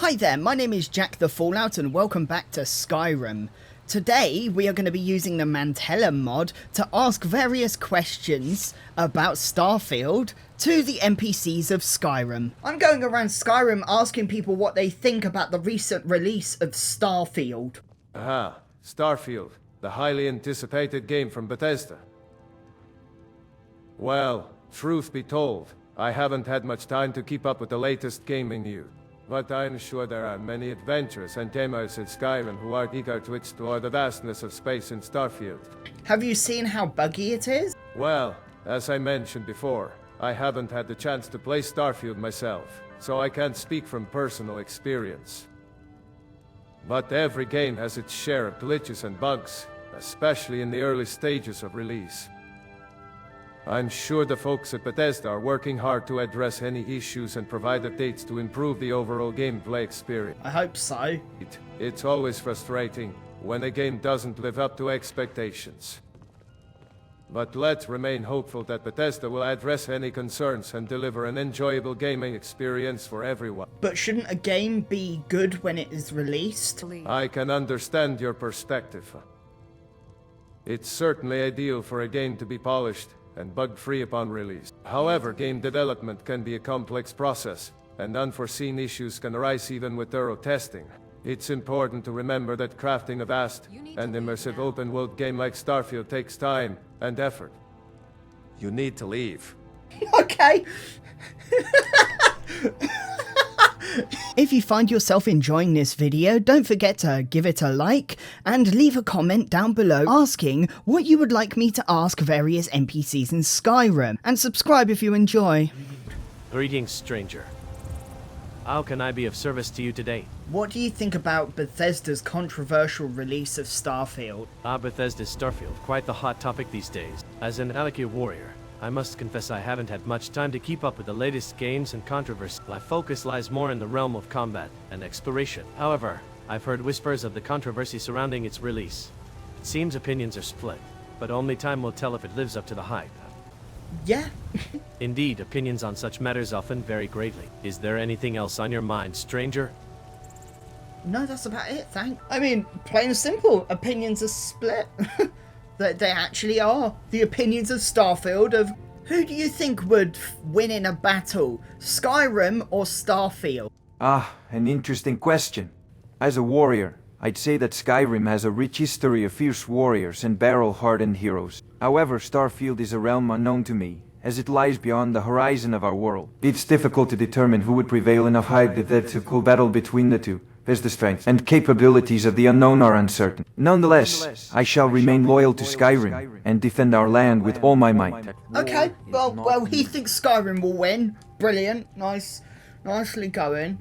Hi there, my name is JackTheFallout and welcome back to Skyrim. Today we are going to be using the Mantella mod to ask various questions about Starfield to the NPCs of Skyrim. I'm going around Skyrim asking people what they think about the recent release of Starfield. Aha, Starfield, the highly anticipated game from Bethesda. Well, truth be told, I haven't had much time to keep up with the latest gaming news. But I'm sure there are many adventurers and gamers in Skyrim who are eager to explore the vastness of space in Starfield. Have you seen how buggy it is? Well, as I mentioned before, I haven't had the chance to play Starfield myself, so I can't speak from personal experience. But every game has its share of glitches and bugs, especially in the early stages of release. I'm sure the folks at Bethesda are working hard to address any issues and provide updates to improve the overall gameplay experience. I hope so. It's always frustrating when a game doesn't live up to expectations. But let's remain hopeful that Bethesda will address any concerns and deliver an enjoyable gaming experience for everyone. But shouldn't a game be good when it is released? I can understand your perspective. It's certainly ideal for a game to be polished and bug-free upon release. However, game development can be a complex process, and unforeseen issues can arise even with thorough testing. It's important to remember that crafting a vast and immersive open-world game like Starfield takes time and effort. You need to leave. Okay. If you find yourself enjoying this video, don't forget to give it a like and leave a comment down below asking what you would like me to ask various NPCs in Skyrim, and subscribe if you enjoy. Greetings, stranger. How can I be of service to you today? What do you think about Bethesda's controversial release of Starfield? Bethesda's Starfield, quite the hot topic these days. As an Alaki warrior, I must confess I haven't had much time to keep up with the latest games and controversy. My focus lies more in the realm of combat and exploration. However, I've heard whispers of the controversy surrounding its release. It seems opinions are split, but only time will tell if it lives up to the hype. Yeah. Indeed, opinions on such matters often vary greatly. Is there anything else on your mind, stranger? No, that's about it, thanks. I mean, plain and simple, opinions are split. They actually are. The opinions of Starfield of who do you think would win in a battle, Skyrim or Starfield? An interesting question. As a warrior, I'd say that Skyrim has a rich history of fierce warriors and battle-hardened heroes. However, Starfield is a realm unknown to me, as it lies beyond the horizon of our world. It's difficult to determine who would prevail in a hypothetical battle between the two, as the strength and capabilities of the unknown are uncertain. Nonetheless, I shall remain loyal to Skyrim and defend our land with all my might. Okay, well, he thinks Skyrim will win. Brilliant, nicely going.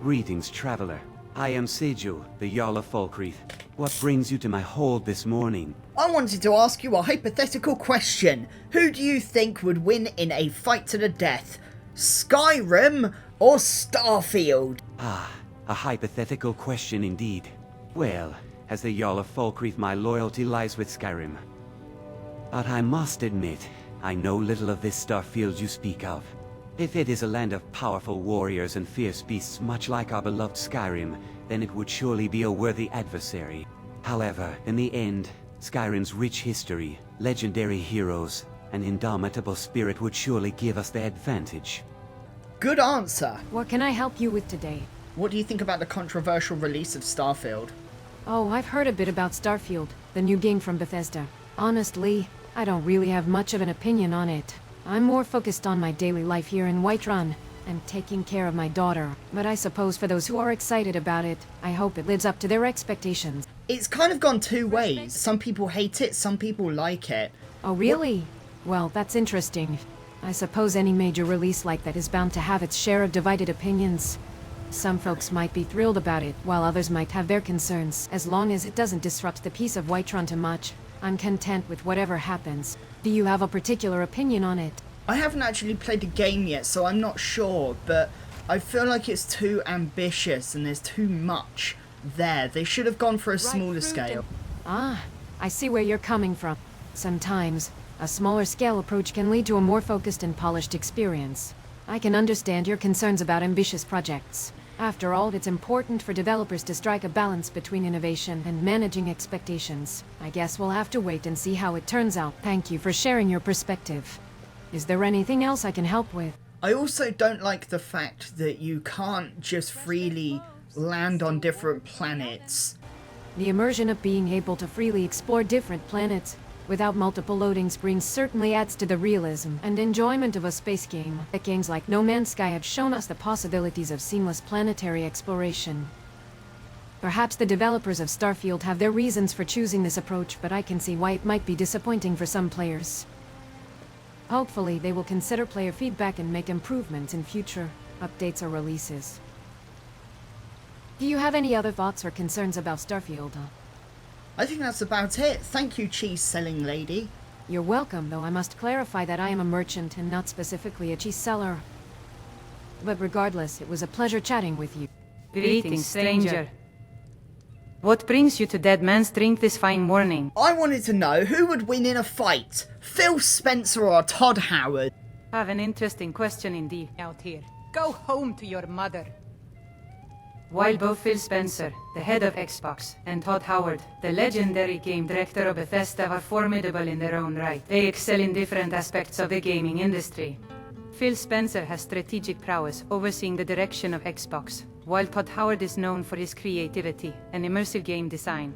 Greetings, traveler. I am Seju, the Jarl of Falkreath. What brings you to my hold this morning? I wanted to ask you a hypothetical question. Who do you think would win in a fight to the death? Skyrim or Starfield? A hypothetical question indeed. Well, as the Jarl of Falkreath, my loyalty lies with Skyrim. But I must admit, I know little of this Starfield you speak of. If it is a land of powerful warriors and fierce beasts much like our beloved Skyrim, then it would surely be a worthy adversary. However, in the end, Skyrim's rich history, legendary heroes, and indomitable spirit would surely give us the advantage. Good answer. What can I help you with today? What do you think about the controversial release of Starfield? Oh, I've heard a bit about Starfield, the new game from Bethesda. Honestly, I don't really have much of an opinion on it. I'm more focused on my daily life here in Whiterun, and taking care of my daughter. But I suppose for those who are excited about it, I hope it lives up to their expectations. It's kind of gone two ways. Some people hate it, some people like it. Oh, really? Well, that's interesting. I suppose any major release like that is bound to have its share of divided opinions. Some folks might be thrilled about it, while others might have their concerns. As long as it doesn't disrupt the peace of Whiterun too much, I'm content with whatever happens. Do you have a particular opinion on it? I haven't actually played the game yet, so I'm not sure, but I feel like it's too ambitious and there's too much there. They should have gone for a smaller scale. Ah, I see where you're coming from. Sometimes, a smaller scale approach can lead to a more focused and polished experience. I can understand your concerns about ambitious projects. After all, it's important for developers to strike a balance between innovation and managing expectations. I guess we'll have to wait and see how it turns out. Thank you for sharing your perspective. Is there anything else I can help with? I also don't like the fact that you can't just freely land on different planets. The immersion of being able to freely explore different planets without multiple loading screens certainly adds to the realism and enjoyment of a space game. Games like No Man's Sky have shown us the possibilities of seamless planetary exploration. Perhaps the developers of Starfield have their reasons for choosing this approach, but I can see why it might be disappointing for some players. Hopefully, they will consider player feedback and make improvements in future updates or releases. Do you have any other thoughts or concerns about Starfield? I think that's about it. Thank you, cheese-selling lady. You're welcome, though I must clarify that I am a merchant and not specifically a cheese seller. But regardless, it was a pleasure chatting with you. Greetings, stranger. What brings you to Dead Man's Drink this fine morning? I wanted to know who would win in a fight, Phil Spencer or Todd Howard? Have an interesting question indeed. Out here. Go home to your mother. While both Phil Spencer, the head of Xbox, and Todd Howard, the legendary game director of Bethesda, are formidable in their own right, they excel in different aspects of the gaming industry. Phil Spencer has strategic prowess overseeing the direction of Xbox, while Todd Howard is known for his creativity and immersive game design.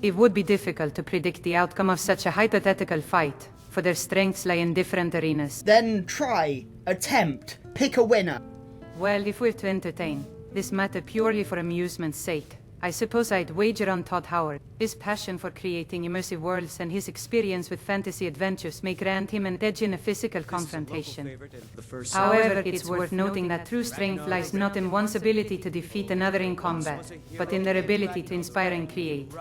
It would be difficult to predict the outcome of such a hypothetical fight, for their strengths lie in different arenas. Then try, attempt, pick a winner. Well, if we're to entertain this matter purely for amusement's sake, I suppose I'd wager on Todd Howard. His passion for creating immersive worlds and his experience with fantasy adventures may grant him an edge in a physical confrontation. However, it's worth noting that true strength lies not in one's ability to defeat another in combat, but in their ability to inspire and create.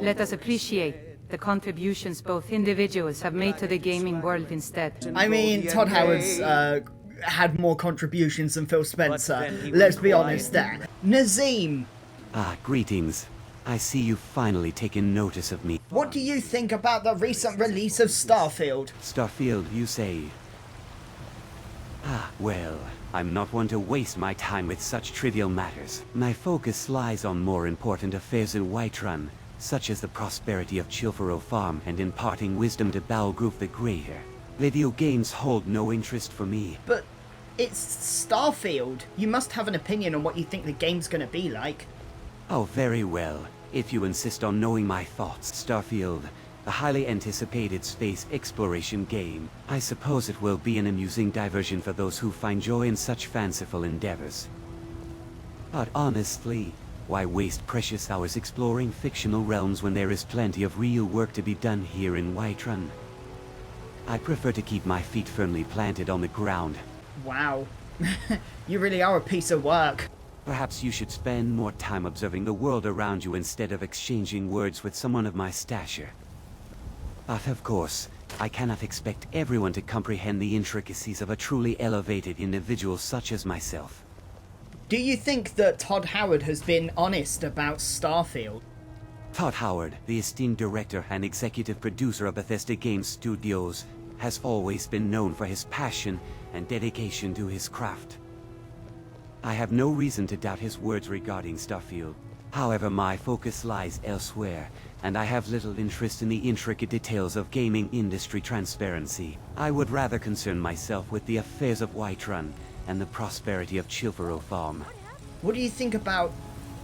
Let us appreciate the contributions both individuals have made to the gaming world instead. I mean, Todd Howard's had more contributions than Phil Spencer. Let's be honest there. Nazim, Ah, greetings. I see you've finally taken notice of me. what do you think about the recent release of Starfield? Starfield, you say? Ah, well, I'm not one to waste my time with such trivial matters. My focus lies on more important affairs in Whiterun, such as the prosperity of Chilfaro Farm and imparting wisdom to Balgruf the Greyhair. Video games hold no interest for me. But it's Starfield. You must have an opinion on what you think the game's gonna be like. Oh, very well. If you insist on knowing my thoughts, Starfield, the highly anticipated space exploration game, I suppose it will be an amusing diversion for those who find joy in such fanciful endeavors. But honestly, why waste precious hours exploring fictional realms when there is plenty of real work to be done here in Whiterun? I prefer to keep my feet firmly planted on the ground. Wow. You really are a piece of work. Perhaps you should spend more time observing the world around you instead of exchanging words with someone of my stature. But of course, I cannot expect everyone to comprehend the intricacies of a truly elevated individual such as myself. Do you think that Todd Howard has been honest about Starfield? Todd Howard, the esteemed director and executive producer of Bethesda Game Studios, has always been known for his passion and dedication to his craft. I have no reason to doubt his words regarding Starfield. However, my focus lies elsewhere, and I have little interest in the intricate details of gaming industry transparency. I would rather concern myself with the affairs of Whiterun and the prosperity of Chilfaro Farm. What do you think about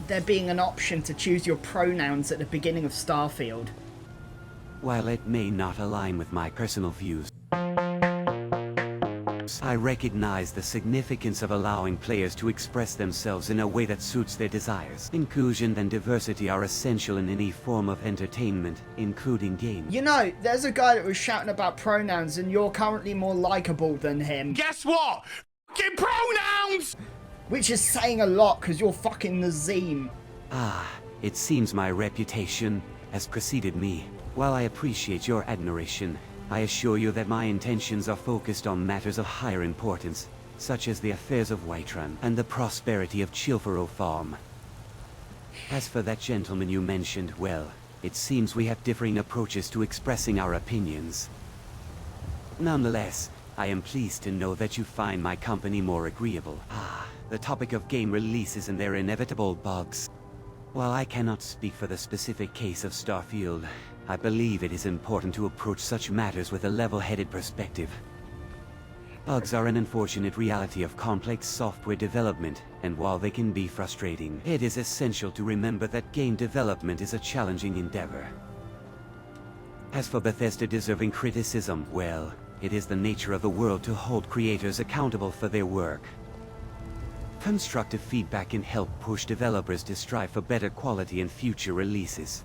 there being an option to choose your pronouns at the beginning of Starfield? While it may not align with my personal views, I recognize the significance of allowing players to express themselves in a way that suits their desires. Inclusion and diversity are essential in any form of entertainment, including games. You know, there's a guy that was shouting about pronouns and you're currently more likable than him. Guess what? Fucking pronouns! Which is saying a lot, because you're fucking Nazim. Ah, it seems my reputation has preceded me. While I appreciate your admiration, I assure you that my intentions are focused on matters of higher importance, such as the affairs of Whiterun and the prosperity of Chilfaro Farm. As for that gentleman you mentioned, well, it seems we have differing approaches to expressing our opinions. Nonetheless, I am pleased to know that you find my company more agreeable. Ah, the topic of game releases and their inevitable bugs. While I cannot speak for the specific case of Starfield, I believe it is important to approach such matters with a level-headed perspective. Bugs are an unfortunate reality of complex software development, and while they can be frustrating, it is essential to remember that game development is a challenging endeavor. As for Bethesda deserving criticism, well, it is the nature of the world to hold creators accountable for their work. Constructive feedback can help push developers to strive for better quality in future releases.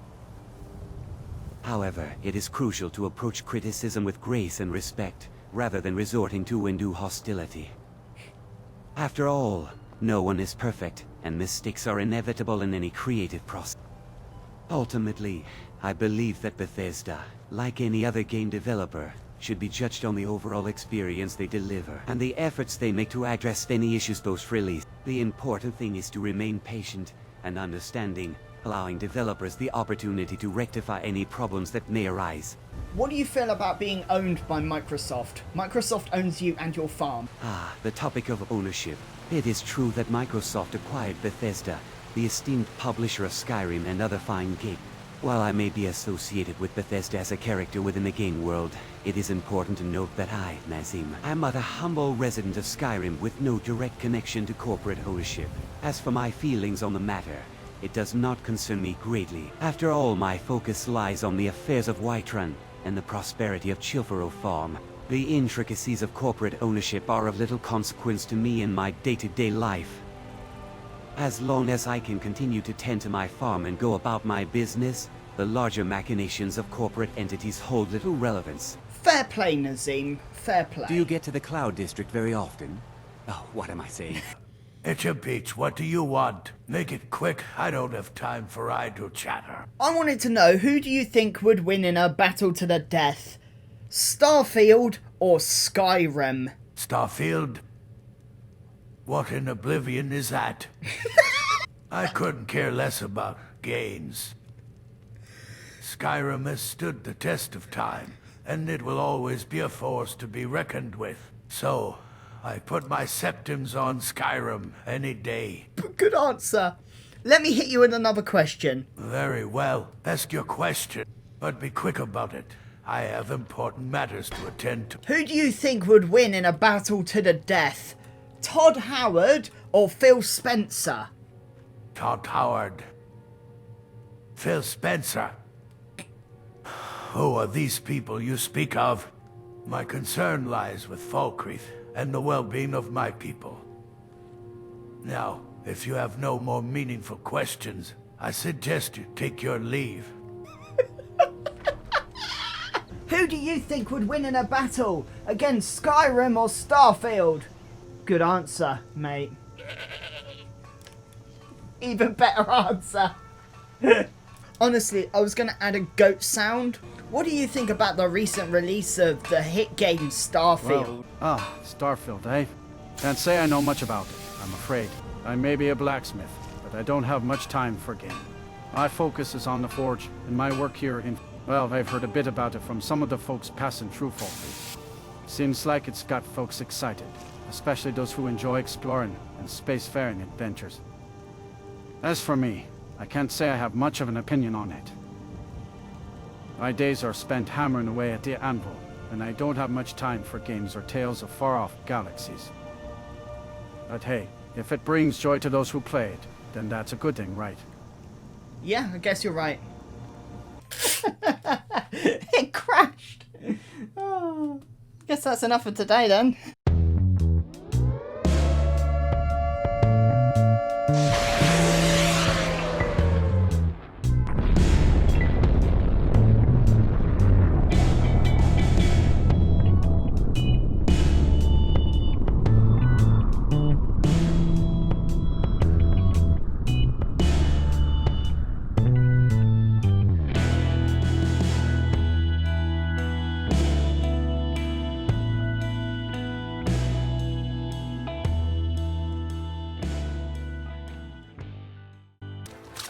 However, it is crucial to approach criticism with grace and respect, rather than resorting to undue hostility. After all, no one is perfect, and mistakes are inevitable in any creative process. Ultimately, I believe that Bethesda, like any other game developer, should be judged on the overall experience they deliver, and the efforts they make to address any issues post-release. The important thing is to remain patient and understanding, allowing developers the opportunity to rectify any problems that may arise. What do you feel about being owned by Microsoft? Microsoft owns you and your farm. The topic of ownership. It is true that Microsoft acquired Bethesda, the esteemed publisher of Skyrim and other fine games. While I may be associated with Bethesda as a character within the game world, it is important to note that I, Nazim, am but a humble resident of Skyrim with no direct connection to corporate ownership. As for my feelings on the matter, it does not concern me greatly. After all, my focus lies on the affairs of Whiterun and the prosperity of Chilfaro Farm. The intricacies of corporate ownership are of little consequence to me in my day-to-day life. As long as I can continue to tend to my farm and go about my business, the larger machinations of corporate entities hold little relevance. Fair play, Nazim. Fair play. Do you get to the Cloud District very often? Oh, what am I saying? It's a beach. What do you want? Make it quick. I don't have time for idle chatter. I wanted to know, who do you think would win in a battle to the death? Starfield or Skyrim? Starfield? What in Oblivion is that? I couldn't care less about gains. Skyrim has stood the test of time, and it will always be a force to be reckoned with. So, I put my septims on Skyrim any day. Good answer. Let me hit you with another question. Very well. Ask your question, but be quick about it. I have important matters to attend to. Who do you think would win in a battle to the death? Todd Howard or Phil Spencer? Todd Howard. Phil Spencer. Who are these people you speak of? My concern lies with Falkreath and the well-being of my people. Now, if you have no more meaningful questions, I suggest you take your leave. Who do you think would win in a battle against Skyrim or Starfield? Good answer, mate. Even better answer. Honestly, I was going to add a goat sound. What do you think about the recent release of the hit game Starfield? Starfield, eh? Can't say I know much about it, I'm afraid. I may be a blacksmith, but I don't have much time for game. My focus is on the forge, and my work here in... Well, I've heard a bit about it from some of the folks passing through Falkreath. Seems like it's got folks excited, especially those who enjoy exploring and spacefaring adventures. As for me, I can't say I have much of an opinion on it. My days are spent hammering away at the anvil, and I don't have much time for games or tales of far-off galaxies. But hey, if it brings joy to those who play it, then that's a good thing, right? Yeah, I guess you're right. It crashed. Oh, guess that's enough for today then.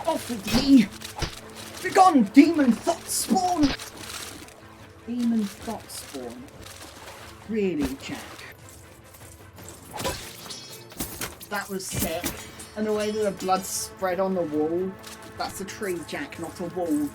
Off with me! Begone, demon thought spawn! Demon thought spawn. Really, Jack? That was sick. And the way that the blood spread on the wall. That's a tree, Jack, not a wall.